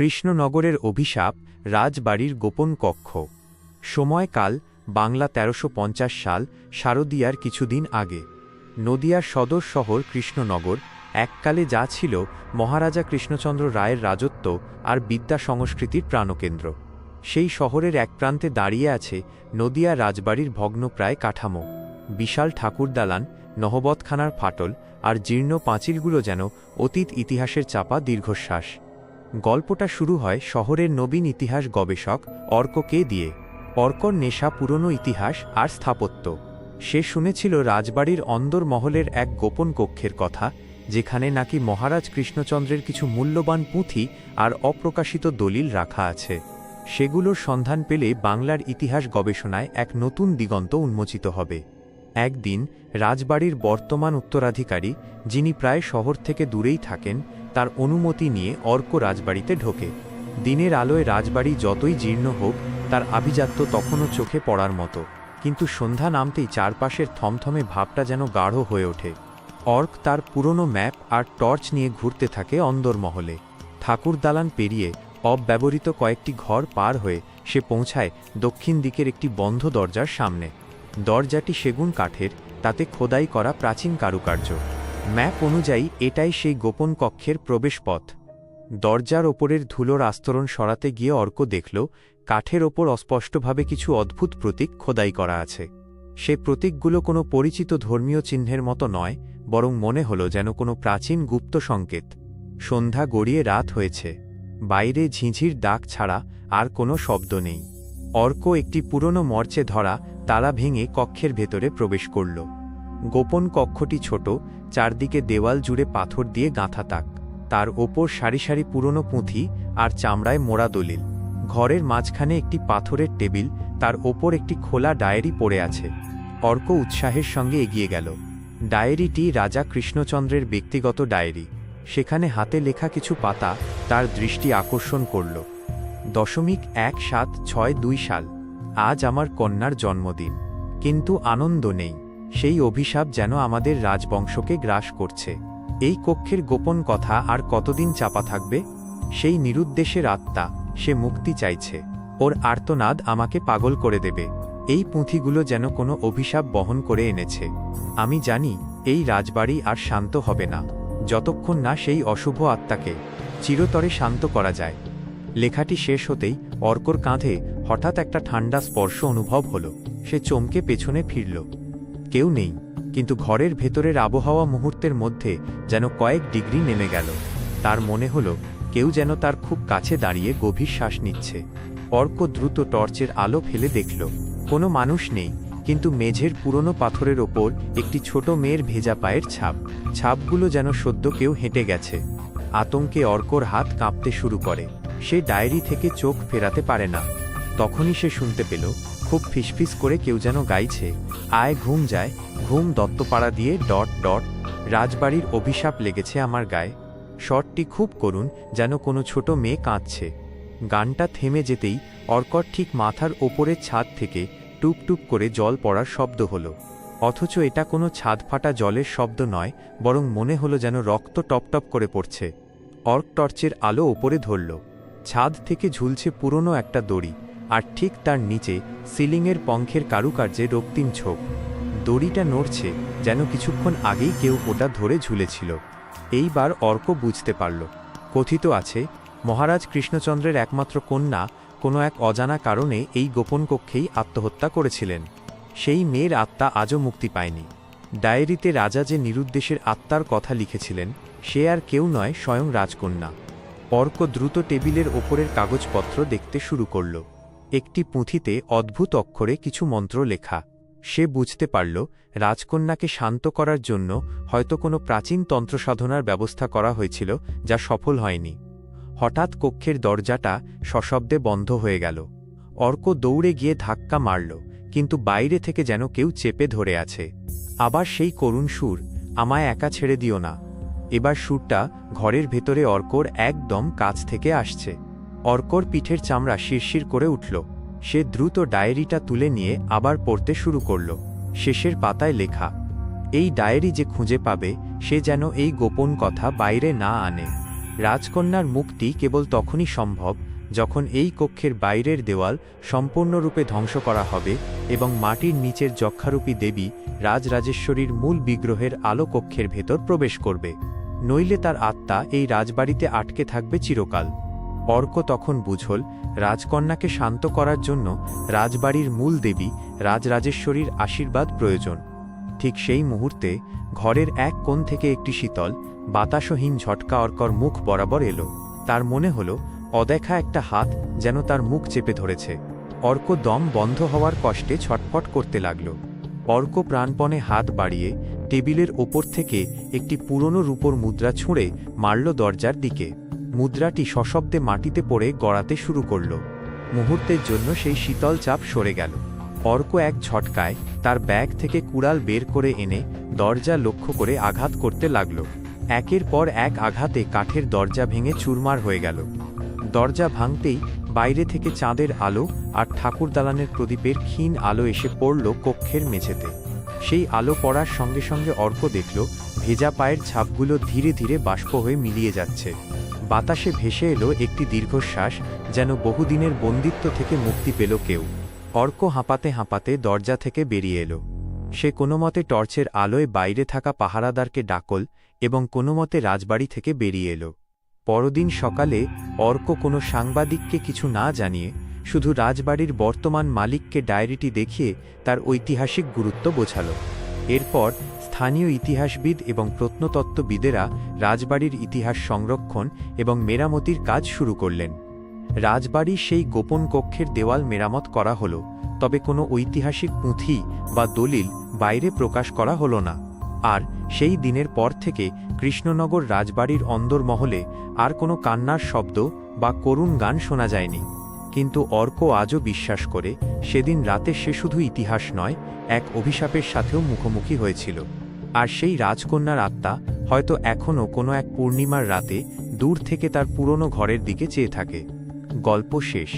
কৃষ্ণনগরের অভিশাপ, রাজবাড়ির গোপন কক্ষ। সময়কাল বাংলা ১৩৫০ সাল, শারদীয়ার কিছুদিন আগে। নদিয়ার সদর শহর কৃষ্ণনগর এককালে যা ছিল মহারাজা কৃষ্ণচন্দ্র রায়ের রাজত্ব আর বিদ্যা সংস্কৃতির প্রাণকেন্দ্র। সেই শহরের এক প্রান্তে দাঁড়িয়ে আছে নদিয়া রাজবাড়ির ভগ্নপ্রায় কাঠামো। বিশাল ঠাকুরদালান, নহবতখানার ফাটল আর জীর্ণ পাঁচিলগুলো যেন অতীত ইতিহাসের চাপা দীর্ঘশ্বাস। গল্পটা শুরু হয় শহরের নবীন ইতিহাস গবেষক অর্ককে দিয়ে। অর্কর নেশা পুরনো ইতিহাস আর স্থাপত্য। সে শুনেছিল রাজবাড়ির অন্দরমহলের এক গোপন কক্ষের কথা, যেখানে নাকি মহারাজ কৃষ্ণচন্দ্রের কিছু মূল্যবান পুঁথি আর অপ্রকাশিত দলিল রাখা আছে। সেগুলোর সন্ধান পেলে বাংলার ইতিহাস গবেষণায় এক নতুন দিগন্ত উন্মোচিত হবে। একদিন রাজবাড়ির বর্তমান উত্তরাধিকারী, যিনি প্রায় শহর থেকে দূরেই থাকেন, তার অনুমতি নিয়ে অর্ক রাজবাড়িতে ঢোকে। দিনের আলোয় রাজবাড়ি যতই জীর্ণ হোক, তার আভিজাত্য তখনও চোখে পড়ার মতো। কিন্তু সন্ধ্যা নামতেই চারপাশের থমথমে ভাবটা যেন গাঢ় হয়ে ওঠে। অর্ক তার পুরনো ম্যাপ আর টর্চ নিয়ে ঘুরতে থাকে অন্দরমহলে। ঠাকুর দালান পেরিয়ে অব্যবহৃত কয়েকটি ঘর পার হয়ে সে পৌঁছায় দক্ষিণ দিকের একটি বন্ধ দরজার সামনে। দরজাটি সেগুন কাঠের, তাতে খোদাই করা প্রাচীন কারুকার্য। ম্যাপ অনুযায়ী এটাই সেই গোপন কক্ষের প্রবেশপথ। দরজার ওপরের ধুলোর আস্তরণ সরাতে গিয়ে অর্ক দেখল কাঠের ওপর অস্পষ্টভাবে কিছু অদ্ভুত প্রতীক খোদাই করা আছে। সে প্রতীকগুলো কোনো পরিচিত ধর্মীয় চিহ্নের মতো নয়, বরং মনে হলো যেন কোনো প্রাচীন গুপ্ত সংকেত। সন্ধ্যা গড়িয়ে রাত হয়েছে। বাইরে ঝিঁঝির ডাক ছাড়া আর কোনো শব্দ নেই। অর্ক একটি পুরনো মর্চে ধরা তালা ভেঙে কক্ষের ভেতরে প্রবেশ করল। গোপন কক্ষটি ছোট, চারদিকে দেওয়াল জুড়ে পাথর দিয়ে গাঁথা তাক। তার ওপর সারি সারি পুরনো পুঁথি আর চামড়ায় মোড়া দলিল। ঘরের মাঝখানে একটি পাথরের টেবিল, তার ওপর একটি খোলা ডায়েরি পড়ে আছে। অর্ক উৎসাহের সঙ্গে এগিয়ে গেল। ডায়েরিটি রাজা কৃষ্ণচন্দ্রের ব্যক্তিগত ডায়েরি। সেখানে হাতে লেখা কিছু পাতা তার দৃষ্টি আকর্ষণ করল। ১৭৬২ সাল, আজ আমার কন্যার জন্মদিন। কিন্তু আনন্দ নেই। সেই অভিশাপ যেন আমাদের রাজবংশকে গ্রাস করছে। এই কক্ষের গোপন কথা আর কতদিন চাপা থাকবে? সেই নিরুদ্দেশের আত্মা, সে মুক্তি চাইছে। ওর আর্তনাদ আমাকে পাগল করে দেবে। এই পুঁথিগুলো যেন কোনো অভিশাপ বহন করে এনেছে। আমি জানি এই রাজবাড়ি আর শান্ত হবে না, যতক্ষণ না সেই অশুভ আত্মাকে চিরতরে শান্ত করা যায়। লেখাটি শেষ হতেই অর্কর কাঁধে হঠাৎ একটা ঠান্ডা স্পর্শ অনুভব হল। সে চমকে পেছনে ফিরল। কেউ নেই, কিন্তু ঘরের ভেতরের আবহাওয়া মুহূর্তের মধ্যে যেন কয়েক ডিগ্রি নেমে গেল। তার মনে হল কেউ যেন তার খুব কাছে দাঁড়িয়ে গভীর শ্বাস নিচ্ছে। অর্ক দ্রুত টর্চের আলো ফেলে দেখল কোনো মানুষ নেই, কিন্তু মেঝের পুরনো পাথরের ওপর একটি ছোট মেয়ের ভেজা পায়ের ছাপ। ছাপগুলো যেন সদ্য কেউ হেঁটে গেছে। আতঙ্কে অর্কর হাত কাঁপতে শুরু করে। সে ডায়েরি থেকে চোখ ফেরাতে পারে না। তখনই সে শুনতে পেল খুব ফিসফিস করে কেউ যেন গাইছে, আয় ঘুম যায়, ঘুম দত্তপাড়া দিয়ে ... রাজবাড়ির অভিশাপ লেগেছে আমার গায়ে। স্বরটি খুব করুণ, যেন কোনো ছোট মেয়ে কাঁদছে। গানটা থেমে যেতেই অর্কর ঠিক মাথার ওপরের ছাদ থেকে টুপটুপ করে জল পড়ার শব্দ হলো। অথচ এটা কোনো ছাদ ফাটা জলের শব্দ নয়, বরং মনে হলো যেন রক্ত টপটপ করে পড়ছে। অর্ক টর্চের আলো ওপরে ধরল। ছাদ থেকে ঝুলছে পুরনো একটা দড়ি, আর ঠিক তার নিচে সিলিংয়ের পঙ্খের কারুকার্যে রক্তিম ছোপ। দড়িটা নড়ছে, যেন কিছুক্ষণ আগেই কেউ ওটা ধরে ঝুলেছিল। এইবার অর্ক বুঝতে পারল। কথিত আছে মহারাজ কৃষ্ণচন্দ্রের একমাত্র কন্যা কোনো এক অজানা কারণে এই গোপন কক্ষেই আত্মহত্যা করেছিলেন। সেই মেয়ের আত্মা আজও মুক্তি পায়নি। ডায়েরিতে রাজা যে নিরুদ্দেশের আত্মার কথা লিখেছিলেন, সে আর কেউ নয়, স্বয়ং রাজকন্যা। অর্ক দ্রুত টেবিলের ওপরের কাগজপত্র দেখতে শুরু করল। একটি পুঁথিতে অদ্ভুত অক্ষরে কিছু মন্ত্র লেখা। সে বুঝতে পারল রাজকন্যাকে শান্ত করার জন্য হয়তো কোনো প্রাচীন তন্ত্রসাধনার ব্যবস্থা করা হয়েছিল, যা সফল হয়নি। হঠাৎ কক্ষের দরজাটা সশব্দে বন্ধ হয়ে গেল। অর্ক দৌড়ে গিয়ে ধাক্কা মারল, কিন্তু বাইরে থেকে যেন কেউ চেপে ধরে আছে। আবার সেই করুণ সুর, আমায় একা ছেড়ে দিও না। এবার সুরটা ঘরের ভেতরে অর্কর একদম কাছ থেকে আসছে। অর্কর পিঠের চামড়া শিরশির করে উঠল। সে দ্রুত ডায়েরিটা তুলে নিয়ে আবার পড়তে শুরু করল। শেষের পাতায় লেখা, এই ডায়েরি যে খুঁজে পাবে, সে যেন এই গোপন কথা বাইরে না আনে। রাজকন্যার মুক্তি কেবল তখনই সম্ভব যখন এই কক্ষের বাইরের দেওয়াল সম্পূর্ণরূপে ধ্বংস করা হবে এবং মাটির নিচের যক্ষারূপী দেবী রাজরাজেশ্বরীর মূল বিগ্রহের আলো কক্ষের ভেতর প্রবেশ করবে। নইলে তার আত্মা এই রাজবাড়িতে আটকে থাকবে চিরকাল। অর্ক তখন বুঝল রাজকন্যাকে শান্ত করার জন্য রাজবাড়ির মূল দেবী রাজরাজেশ্বরীর আশীর্বাদ প্রয়োজন। ঠিক সেই মুহূর্তে ঘরের এক কোণ থেকে একটি শীতল বাতাসহীন ঝটকা অর্কর মুখ বরাবর এলো। তার মনে হল অদেখা একটা হাত যেন তার মুখ চেপে ধরেছে। অর্ক দম বন্ধ হওয়ার কষ্টে ছটফট করতে লাগল। অর্ক প্রাণপণে হাত বাড়িয়ে টেবিলের ওপর থেকে একটি পুরনো রূপোর মুদ্রা ছুঁড়ে মারল দরজার দিকে। মুদ্রাটি সশব্দে মাটিতে পড়ে গড়াতে শুরু করল। মুহূর্তের জন্য সেই শীতল চাপ সরে গেল। অর্ক এক ঝটকায় তার ব্যাগ থেকে কুড়াল বের করে এনে দরজা লক্ষ্য করে আঘাত করতে লাগল। একের পর এক আঘাতে কাঠের দরজা ভেঙে চুরমার হয়ে গেল। দরজা ভাঙতেই বাইরে থেকে চাঁদের আলো আর ঠাকুর দালানের প্রদীপের ক্ষীণ আলো এসে পড়ল কক্ষের মেঝেতে। সেই আলো পড়ার সঙ্গে সঙ্গে অর্ক দেখল ভেজা পায়ের ছাপগুলো ধীরে ধীরে বাষ্প হয়ে মিলিয়ে যাচ্ছে। বাতাসে ভেসে এলো একটি দীর্ঘশ্বাস, যেন বহুদিনের বন্দিত্ব থেকে মুক্তি পেল কেউ। অর্ক হাঁপাতে হাঁপাতে দরজা থেকে বেরিয়ে এলো। সে কোনোমতে টর্চের আলোয় বাইরে থাকা পাহারাদারকে ডাকল এবং কোনোমতে রাজবাড়ি থেকে বেরিয়ে এলো। পরদিন সকালে অর্ক কোনো সাংবাদিককে কিছু না জানিয়ে শুধু রাজবাড়ির বর্তমান মালিককে ডায়েরিটি দেখিয়ে তার ঐতিহাসিক গুরুত্ব বোঝাল। এরপর স্থানীয় ইতিহাসবিদ এবং প্রত্নতত্ত্ববিদেরা রাজবাড়ির ইতিহাস সংরক্ষণ এবং মেরামতির কাজ শুরু করলেন। রাজবাড়ির সেই গোপন কক্ষের দেওয়াল মেরামত করা হল, তবে কোনো ঐতিহাসিক পুঁথি বা দলিল বাইরে প্রকাশ করা হল না। আর সেই দিনের পর থেকে কৃষ্ণনগর রাজবাড়ির অন্দরমহলে আর কোনো কান্নার শব্দ বা করুণ গান শোনা যায়নি। কিন্তু অর্ক আজও বিশ্বাস করে সেদিন রাতে সে শুধু ইতিহাস নয়, এক অভিশাপের সাথেও মুখোমুখি হয়েছিল। আর সেই রাজকন্যার আত্মা হয়তো এখনও কোনো এক পূর্ণিমার রাতে দূর থেকে তার পুরনো ঘরের দিকে চেয়ে থাকে। গল্প শেষ।